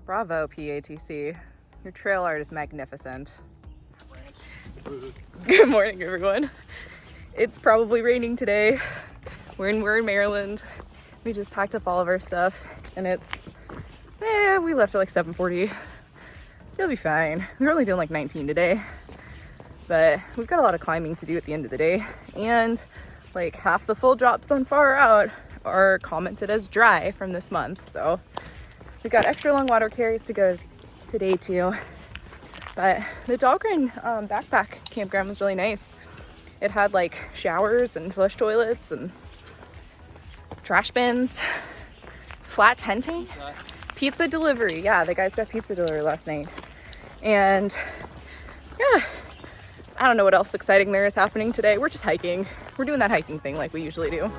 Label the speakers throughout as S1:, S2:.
S1: Bravo, PATC. Your trail art is magnificent. Good morning, everyone. It's probably raining today. We're in Maryland. We just packed up all of our stuff and we left at like 7:40. It'll be fine. We're only doing like 19 today, but we've got a lot of climbing to do at the end of the day. And like half the full drops on Far Out are commented as dry from this month. So we've got extra long water carries to go today too. But the Dahlgren Backpack Campground was really nice. It had like showers and flush toilets and trash bins, flat tenting, pizza delivery. Yeah, the guys got pizza delivery last night. And yeah, I don't know what else exciting there is happening today. We're just hiking. We're doing that hiking thing like we usually do.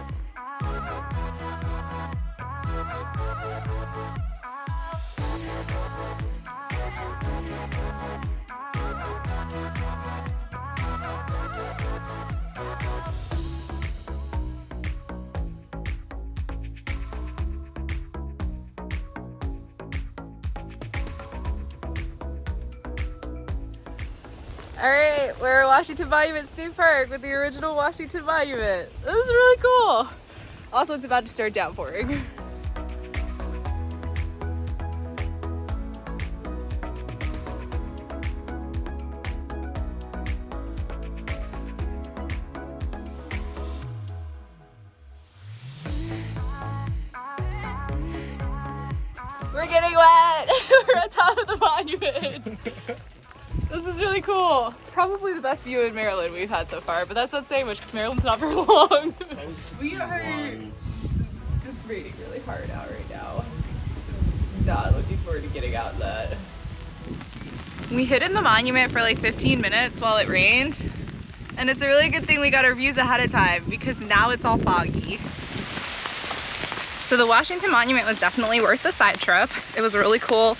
S1: All right, we're at Washington Monument State Park with the original Washington Monument. This is really cool. Also, it's about to start downpouring. We're getting wet. We're on top of the monument. This is really cool. Probably the best view in Maryland we've had so far, but that's not saying much because Maryland's not very long. It's raining really hard out right now. Not looking forward to getting out of that. We hid in the monument for like 15 minutes while it rained, and it's a really good thing we got our views ahead of time because now it's all foggy. So the Washington Monument was definitely worth the side trip. It was a really cool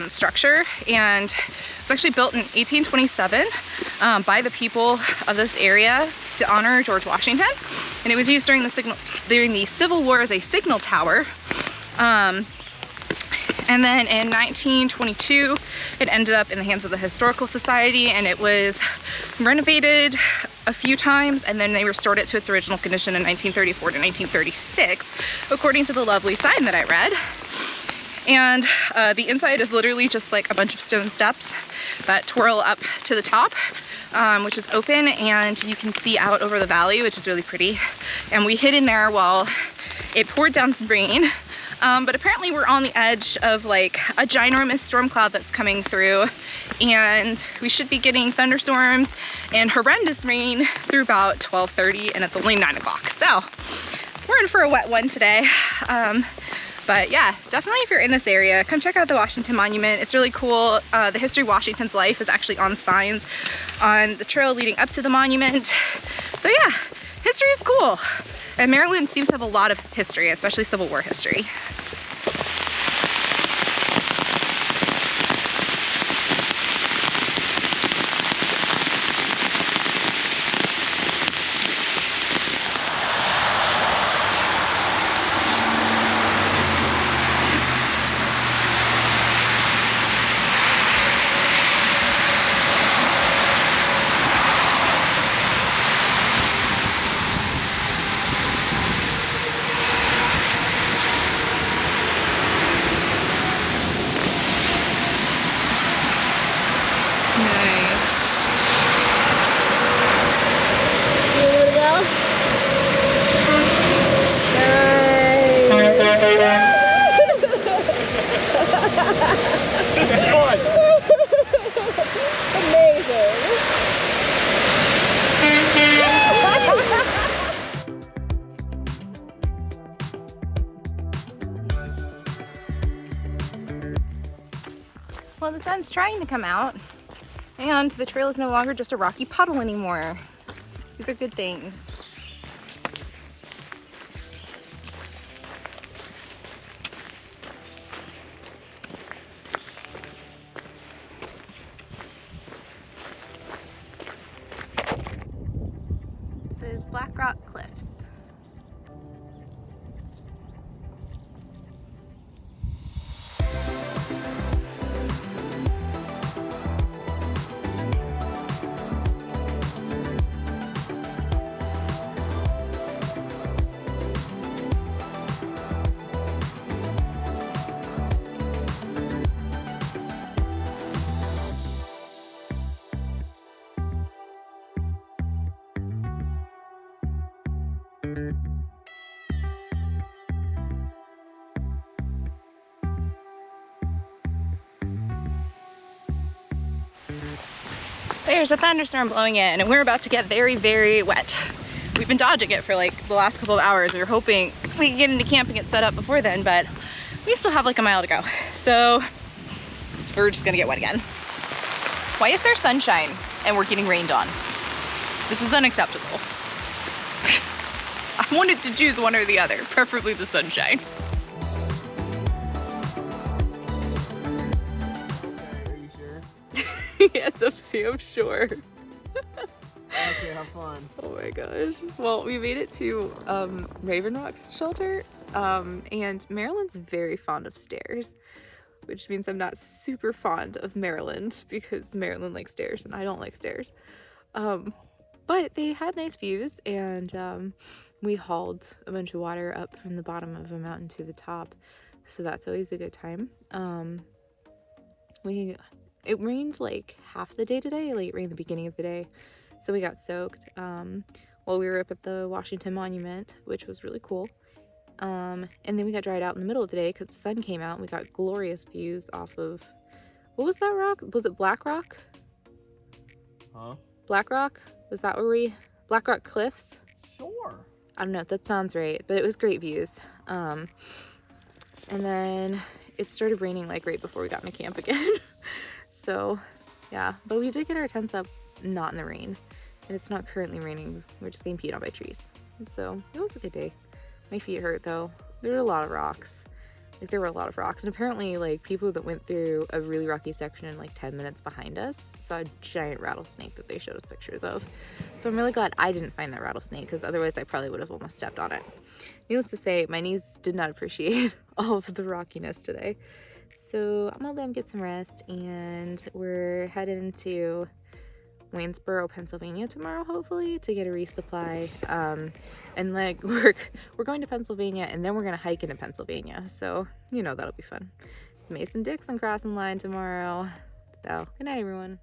S1: structure, and it's actually built in 1827 by the people of this area to honor George Washington. And it was used during the Civil War as a signal tower. And then in 1922, it ended up in the hands of the Historical Society, and it was renovated a few times, and then they restored it to its original condition in 1934 to 1936, according to the lovely sign that I read. And the inside is literally just like a bunch of stone steps that twirl up to the top, which is open, and you can see out over the valley, which is really pretty. And we hid in there while it poured down rain. But apparently we're on the edge of like a ginormous storm cloud that's coming through, and we should be getting thunderstorms and horrendous rain through about 12:30, and it's only 9 o'clock. So we're in for a wet one today. But yeah, definitely if you're in this area, come check out the Washington Monument. It's really cool. The history of Washington's life is actually on signs on the trail leading up to the monument. So yeah, history is cool. And Maryland seems to have a lot of history, especially Civil War history.
S2: This is fun!
S1: Amazing! Well, the sun's trying to come out, and the trail is no longer just a rocky puddle anymore. These are good things. This is Blackrock Cliffs. There's a thunderstorm blowing in and we're about to get very, very wet. We've been dodging it for like the last couple of hours. We were hoping we could get into camp and get set up before then, but we still have like a mile to go. So we're just gonna get wet again. Why is there sunshine and we're getting rained on? This is unacceptable. I wanted to choose one or the other, preferably the sunshine.
S2: Are you sure?
S1: Yes, I'm sure.
S2: Okay, have fun.
S1: Oh my gosh. Well, we made it to Raven Rock's shelter, and Maryland's very fond of stairs, which means I'm not super fond of Maryland because Maryland likes stairs and I don't like stairs. But they had nice views, and we hauled a bunch of water up from the bottom of a mountain to the top, so that's always a good time. It rained like half the day today, like it rained the beginning of the day, so we got soaked while we were up at the Washington Monument, which was really cool. And then we got dried out in the middle of the day because the sun came out and we got glorious views off of, what was that rock? Was it Blackrock?
S2: Huh?
S1: Blackrock? Was that where we, Blackrock Cliffs?
S2: Sure.
S1: I don't know, that sounds right, but it was great views. And then it started raining like right before we got into camp again. So yeah, but we did get our tents up not in the rain, and it's not currently raining. We're just getting peed on by trees. So it was a good day. My feet hurt though. There were a lot of rocks. Like there were a lot of rocks, and apparently like people that went through a really rocky section in like 10 minutes behind us saw a giant rattlesnake that they showed us pictures of. So I'm really glad I didn't find that rattlesnake, because otherwise I probably would have almost stepped on it. Needless to say, my knees did not appreciate all of the rockiness today. So I'm gonna let them get some rest, and we're headed into Waynesboro, Pennsylvania tomorrow, hopefully, to get a resupply. And like we're going to Pennsylvania, and then we're gonna hike into Pennsylvania, so you know that'll be fun. It's Mason-Dixon crossing line tomorrow. So good night, everyone.